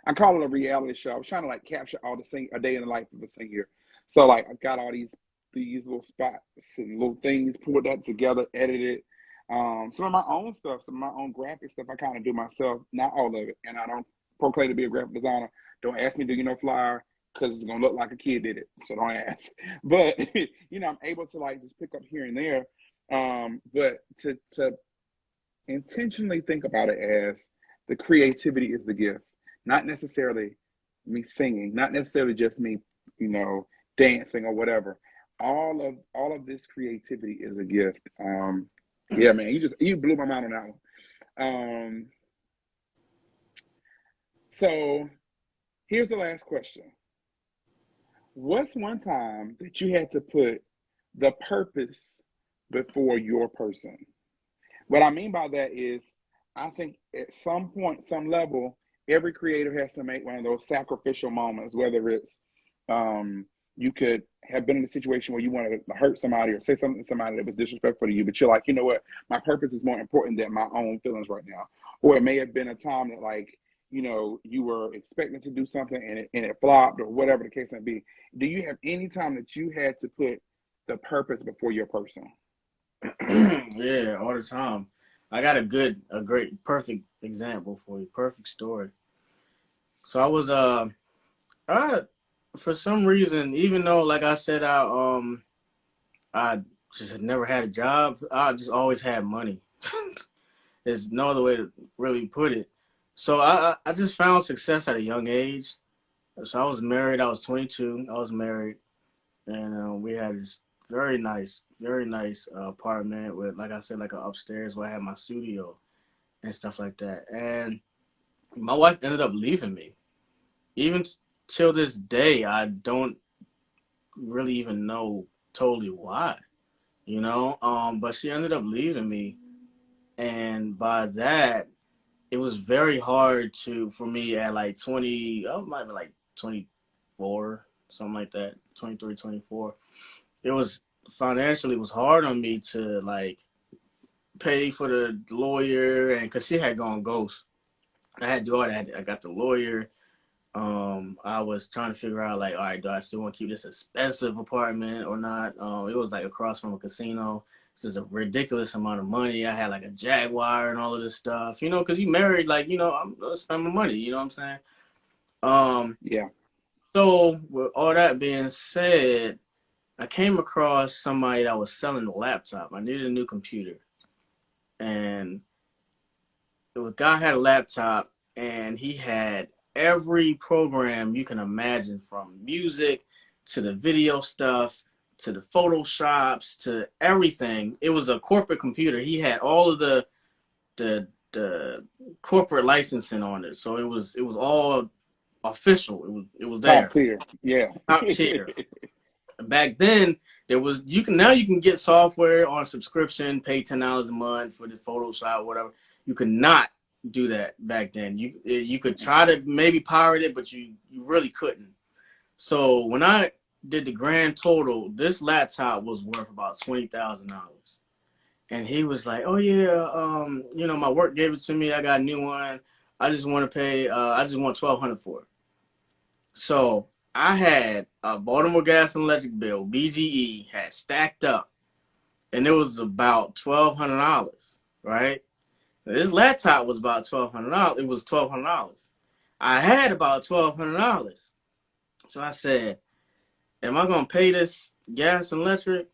I call it a reality show. I was trying to like capture all a day in the life of a senior. So like I got all these little spots and little things, put that together, edited. Some of my own stuff, some of my own graphic stuff I kind of do myself, not all of it. And I don't proclaim to be a graphic designer. Don't ask me to do flyer because it's gonna look like a kid did it. So don't ask. But I'm able to like just pick up here and there. But to intentionally think about it as the creativity is the gift, not necessarily me singing, not necessarily just me, dancing or whatever. All of this creativity is a gift. Yeah, man, you blew my mind on that one. So here's the last question. What's one time that you had to put the purpose before your person? What I mean by that is, I think at some point, some level, every creator has to make one of those sacrificial moments, whether it's you could have been in a situation where you wanted to hurt somebody or say something to somebody that was disrespectful to you, but you're like, you know what, my purpose is more important than my own feelings right now. Or it may have been a time that like, you were expecting to do something and it flopped or whatever the case may be. Do you have any time that you had to put the purpose before your person? Yeah, all the time. I got a great, perfect example for you. Perfect story. So I for some reason, even though like I said, I just had never had a job. I just always had money. There's no other way to really put it. So I just found success at a young age. So I was married. I was 22. I was married, and we had this very nice apartment with, like I said, like an upstairs where I had my studio and stuff like that. And my wife ended up leaving me. Even till this day, I don't really even know totally why. But she ended up leaving me, and by that, it was very hard for me at like 20, I might be like 24, something like that, 23, 24. It was financially, it was hard on me to like pay for the lawyer, and because she had gone ghost. I had to do all that. I got the lawyer. I was trying to figure out like, all right, do I still want to keep this expensive apartment or not? It was like across from a casino. It's just a ridiculous amount of money. I had like a Jaguar and all of this stuff, you know, because you married, like, you know, I'm gonna spend my money, you know what I'm saying? Yeah. So with all that being said, I came across somebody that was selling a laptop. I needed a new computer, and the guy had a laptop, and he had every program you can imagine, from music to the video stuff to the photoshops to everything. It was a corporate computer. He had all of the corporate licensing on it, so it was all official. It was Top there, tier. Yeah. top tier. Back then, you can get software on subscription, pay $10 a month for the Photoshop, whatever. You could not do that back then. You could try to maybe pirate it, but you really couldn't. So when I did the grand total, this laptop was worth about $20,000. And he was like, "Oh yeah, you know, my work gave it to me. I got a new one. I just want to pay. I just want $1,200 for it." So I had a Baltimore Gas and Electric bill, BGE, had stacked up, and it was about $1,200, right? This laptop was about $1,200. It was $1,200. I had about $1,200. So I said, am I going to pay this gas and electric,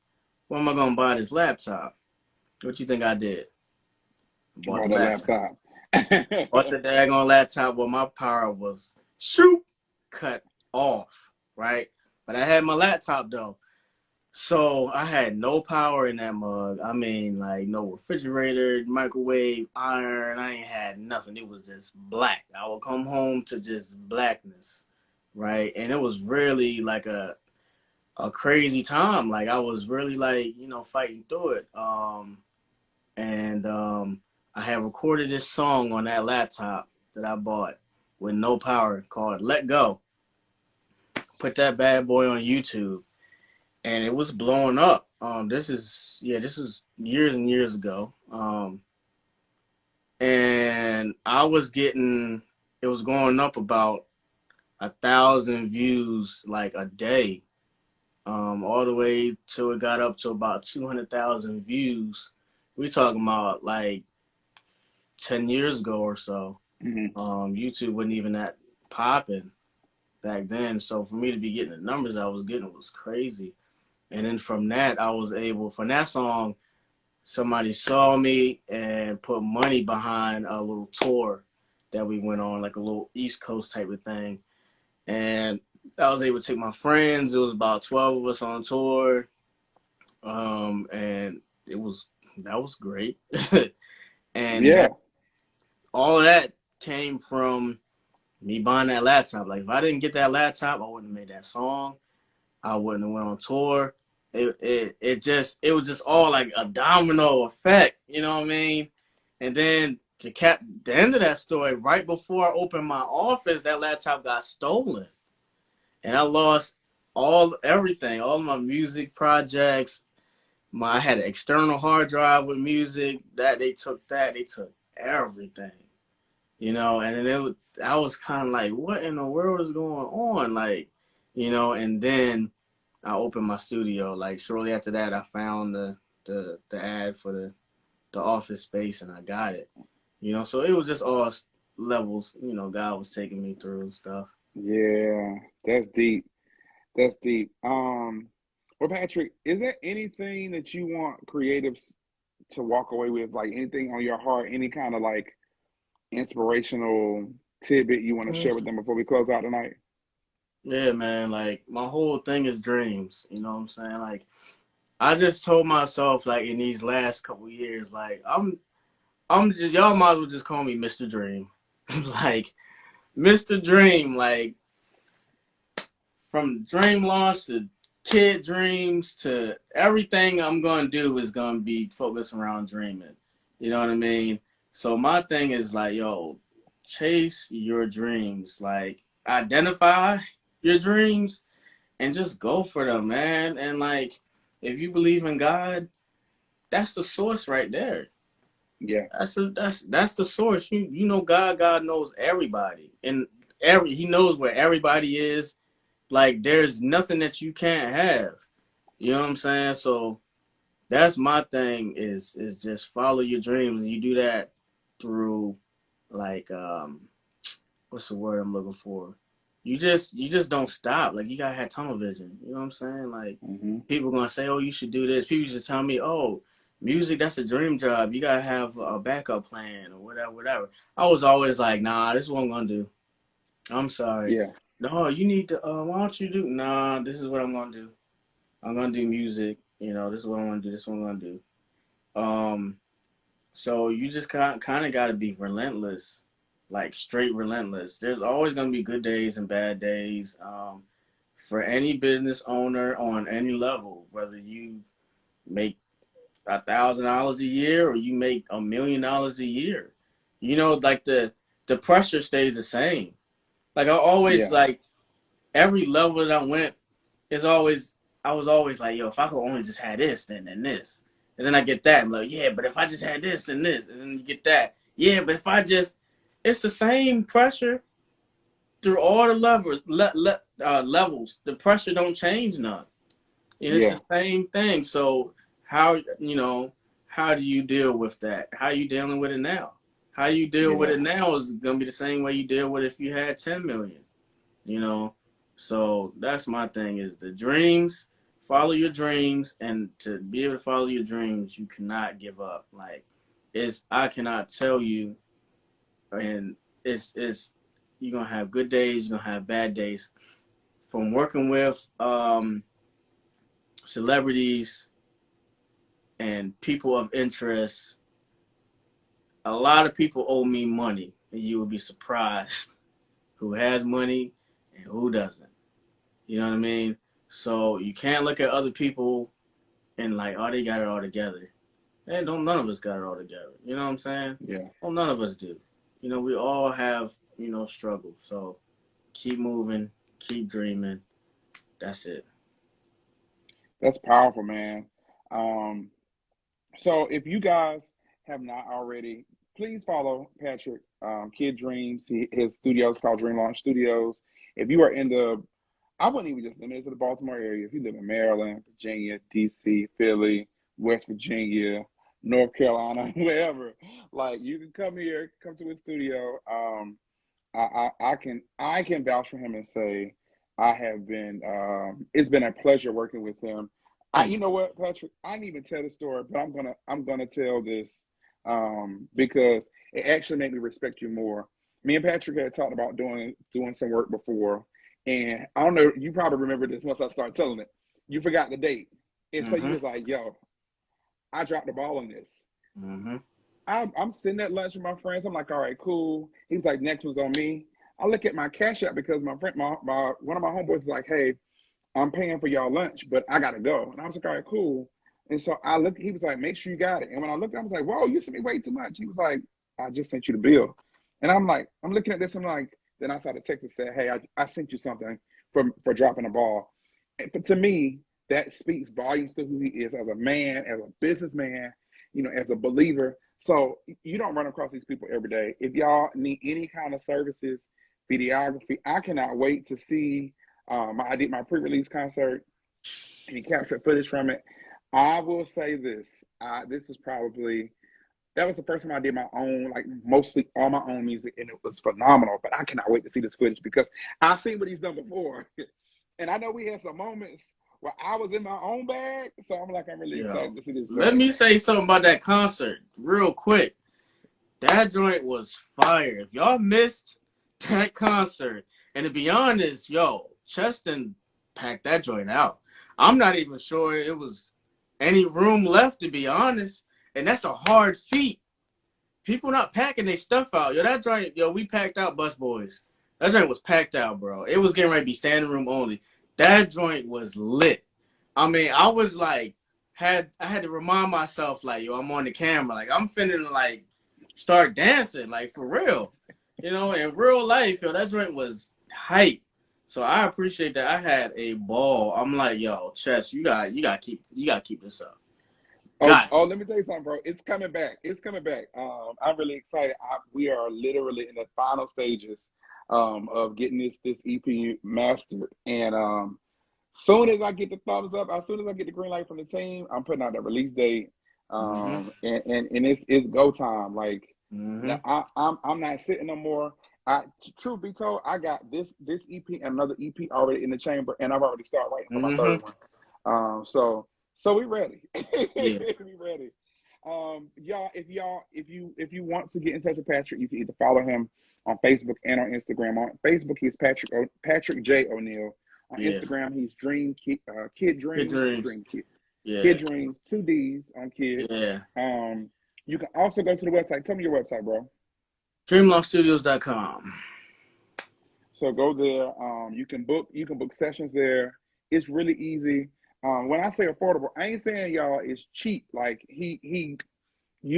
or am I going to buy this laptop? What you think I did? Bought Bought the a laptop. laptop. Bought the daggone laptop where my power was cut off, right? But I had my laptop though. So I had no power in that mug. I mean, like no refrigerator, microwave, iron. I ain't had nothing. It was just black. I would come home to just blackness, right? And it was really like a crazy time. Like I was really like, you know, fighting through it. And I had recorded this song on that laptop that I bought with no power called "Let Go." Put that bad boy on YouTube, and it was blowing up. This is years and years ago. And I was getting, it was going up about 1,000 views like a day, all the way till it got up to about 200,000 views. We talking about like 10 years ago or so. Mhm. YouTube wasn't even that popping back then. So for me to be getting the numbers I was getting was crazy. And then from that, I was able, from that song, somebody saw me and put money behind a little tour that we went on, like a little East Coast type of thing. And I was able to take my friends. It was about 12 of us on tour. And that was great. And Yeah. all of that came from me buying that laptop. Like if I didn't get that laptop, I wouldn't have made that song. I wouldn't have went on tour. It was just all like a domino effect, you know what I mean? And then to cap the end of that story, right before I opened my office, that laptop got stolen, and I lost everything, all my music projects. I had an external hard drive with music they took everything, you know. And then I was kind of like, what in the world is going on, like, you know? And then I opened my studio. Like shortly after that, I found the ad for the office space, and I got it. You know, so it was just all levels. You know, God was taking me through and stuff. Yeah. That's deep. That's deep. Well, Patrick, is there anything that you want creatives to walk away with? Like anything on your heart, any kind of like inspirational tidbit you want to share with them before we close out tonight? Yeah, man. Like my whole thing is dreams. You know what I'm saying? Like I just told myself, like in these last couple of years, like I'm just, y'all might as well just call me Mr. Dream. Like Mr. Dream, like from dream launch to kid dreams to everything I'm gonna do is gonna be focused around dreaming. You know what I mean? So my thing is like, yo, chase your dreams. Like, identify your dreams and just go for them, man. And like, if you believe in God, that's the source right there. Yeah. That's the source. You know God knows everybody. And he knows where everybody is. Like, there's nothing that you can't have. You know what I'm saying? So that's my thing is just follow your dreams, and you do that through like what's the word I'm looking for? You just don't stop. Like, you gotta have tunnel vision. You know what I'm saying? Like, Mm-hmm. people gonna say, oh, you should do this. People just tell me, oh, music, that's a dream job. You gotta have a backup plan or whatever. I was always like, nah, this is what I'm gonna do. I'm sorry. Yeah. No, you need to. Why don't you do? Nah, this is what I'm gonna do. I'm gonna do music. You know, this is what I'm gonna do. This is what I'm gonna do. Um, so you just kind of got to be relentless, like straight relentless. There's always going to be good days and bad days for any business owner on any level, whether you make $1,000 a year or you make $1,000,000 a year. You know, like the pressure stays the same. Like, I always Yeah. like every level that I went is always I was always like, yo, if I could only just have this, then this. And then I get that. I'm like, yeah, but if I just had this and this, and then you get that. Yeah, but if I just, it's the same pressure through all the levels. The pressure don't change none. And it's Yeah. the same thing. So how do you deal with that? How are you dealing with it now? How you deal with Yeah. it now is gonna be the same way you deal with it if you had 10 million. You know, so that's my thing is the dreams. Follow your dreams, and to be able to follow your dreams, you cannot give up. Like, I cannot tell you, and it's you're gonna have good days, you're gonna have bad days. From working with celebrities and people of interest, a lot of people owe me money, and you would be surprised who has money and who doesn't. You know what I mean? So you can't look at other people and like, oh, they got it all together. And don't none of us got it all together. You know what I'm saying? Yeah. Well, none of us do. You know, we all have, struggles. So keep moving, keep dreaming. That's it. That's powerful, man. Um, so if you guys have not already, please follow Patrick, Kid Dreams. His studio is called Dream Launch Studios. If you are in I wouldn't even just limit it to the Baltimore area. If you live in Maryland, Virginia, DC, Philly, West Virginia, North Carolina, wherever, like, you can come here, come to his studio. I can vouch for him and say I have been. It's been a pleasure working with him. Thank You know what, Patrick? I didn't even tell the story, but I'm gonna tell this because it actually made me respect you more. Me and Patrick had talked about doing some work before, and I don't know. You probably remember this once I start telling it. You forgot the date, and you. so you Mm-hmm. was like, "Yo, I dropped the ball on this." Mm-hmm. I'm sitting at lunch with my friends. I'm like, all right, cool. He's like, next one's on me. I look at my cash app because my friend, my one of my homeboys is like, hey, I'm paying for y'all lunch, but I gotta go. And I was like, all right, cool. And so I looked, he was like, make sure you got it. And when I looked, I was like, whoa, you sent me way too much. He was like, I just sent you the bill. And I'm like, I'm looking at this, I'm like, then I saw the text that said, hey, I sent you something for dropping the ball. And to me, that speaks volumes to who he is as a man, as a businessman, as a believer. So you don't run across these people every day. If y'all need any kind of services, videography, I cannot wait to see. I did my pre-release concert and he captured footage from it. I will say this. This is probably that was the first time I did my own, like mostly all my own music, and it was phenomenal. But I cannot wait to see this footage because I've seen what he's done before, and I know we had some moments where I was in my own bag. So I'm really Yo, excited to see this let joint. me say something about that concert real quick. That joint was fire. If y'all missed that concert, and to be honest, yo, Cheston packed that joint out. I'm not even sure it was any room left, to be honest. And that's a hard feat. People not packing their stuff out. Yo, that joint, we packed out Bus Boys. That joint was packed out, bro. It was getting ready to be standing room only. That joint was lit. I mean, I was like, I had to remind myself, like, yo, I'm on the camera. Like, I'm finna, like, start dancing, like for real. You know, in real life, yo, that joint was hype. So I appreciate that. I had a ball. I'm like, yo, Chess, you gotta keep this up. Got Oh, to. let me tell you something, bro. It's coming back. It's coming back. I'm really excited. We are literally in the final stages of getting this EP mastered. And soon as I get the thumbs up, as soon as I get the green light from the team, I'm putting out the release date. Mm-hmm. And it's go time. Like Mm-hmm. I'm not sitting no more. Truth be told, I got this EP and another EP already in the chamber, and I've already started writing for my Mm-hmm. third one. So we ready. Yeah. We ready. If you want to get in touch with Patrick, you can either follow him on Facebook and on Instagram. On Facebook, he's Patrick J O'Neal. On Yeah. Instagram, he's Dream Kid Good Dreams, dreams. Dream Kid Yeah. Kid Dreams, 2 D's on Kid. Yeah. You can also go to the website. Tell me your website, bro. DreamLockStudios.com. So go there. You can book sessions there. It's really easy. When I say affordable, I ain't saying y'all it's cheap. Like you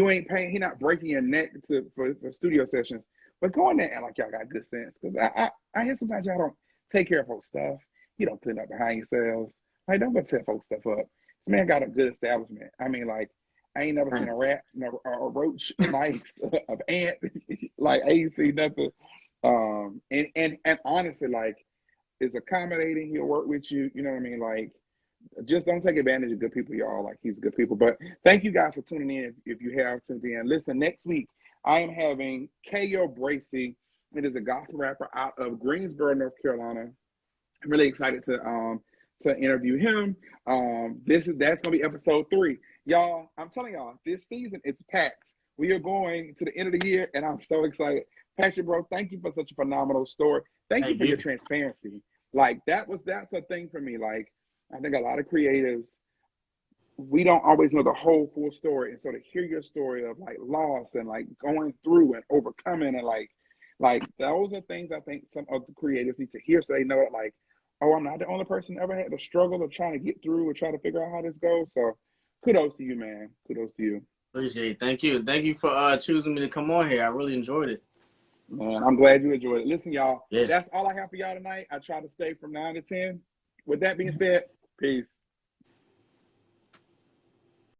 ain't paying. He not breaking your neck for studio sessions. But go in there and like y'all got good sense. Because I hear sometimes y'all don't take care of folks' stuff. You don't clean up behind yourselves. Like don't go set folks stuff up. This man got a good establishment. I mean, like I ain't never seen a rat, a roach, mice, of ant. Like I ain't seen nothing. And honestly, like is accommodating. He'll work with you. You know what I mean? Like just don't take advantage of good people, y'all. Like he's good people. But thank you guys for tuning in. If you have tuned in, listen. Next week I am having K.O. Bracy. It is a gospel rapper out of Greensboro, North Carolina. I'm really excited to interview him. That's gonna be episode 3, y'all. I'm telling y'all, this season it's packed. We are going to the end of the year, and I'm so excited. Patrick, bro, thank you for such a phenomenal story. Thank you Thank for your you. transparency. Like that's a thing for me. Like I think a lot of creatives, we don't always know the whole full story, and so to hear your story of like loss and like going through and overcoming and like those are things I think some of the creatives need to hear so they know it. Like, oh, I'm not the only person ever had the struggle of trying to get through or try to figure out how this goes. So kudos to you, man. Kudos to you. Appreciate it. Thank you. Thank you for choosing me to come on here. I really enjoyed it. Man, I'm glad you enjoyed it. Listen, y'all, Yeah. that's all I have for y'all tonight. I try to stay from 9 to 10. With that being said, peace.